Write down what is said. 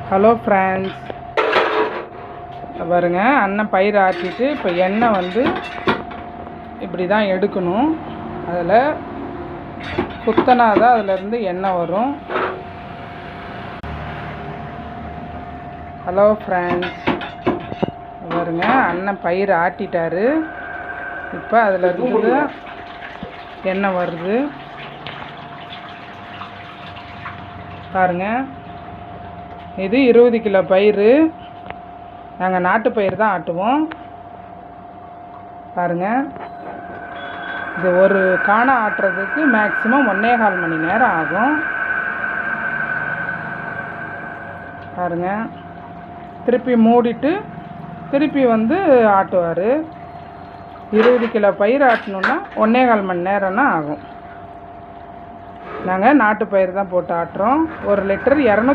Hello friends, பாருங்க அண்ணன் பயிர் ஆட்டிட்டு இப்போ எண்ணெய் வந்து இப்படி தான் எடுக்கணும். அதில் குத்தனா தான் அதிலேருந்து எண்ணெய் வரும். ஹலோ ஃப்ரெண்ட்ஸ், பாருங்க அண்ணன் பயிர் ஆட்டிட்டாரு. இப்போ அதில் இருந்து எண்ணெய் வருது பாருங்க. இது 20 கிலோ பயிர். நாங்கள் நாட்டு பயிர் தான் ஆட்டுவோம். பாருங்கள், இது ஒரு காணை ஆட்டுறதுக்கு மேக்ஸிமம் 1.25 மணி நேரம் ஆகும். பாருங்கள், திருப்பி மூடிட்டு திருப்பி வந்து ஆட்டுவார். 20 கிலோ பயிர் ஆட்டணுன்னா 1.25 மணி நேரம்னா ஆகும். நாங்கள் நாட்டு பயிர் தான் போட்டு ஆட்டுறோம். 1 லிட்டர் 200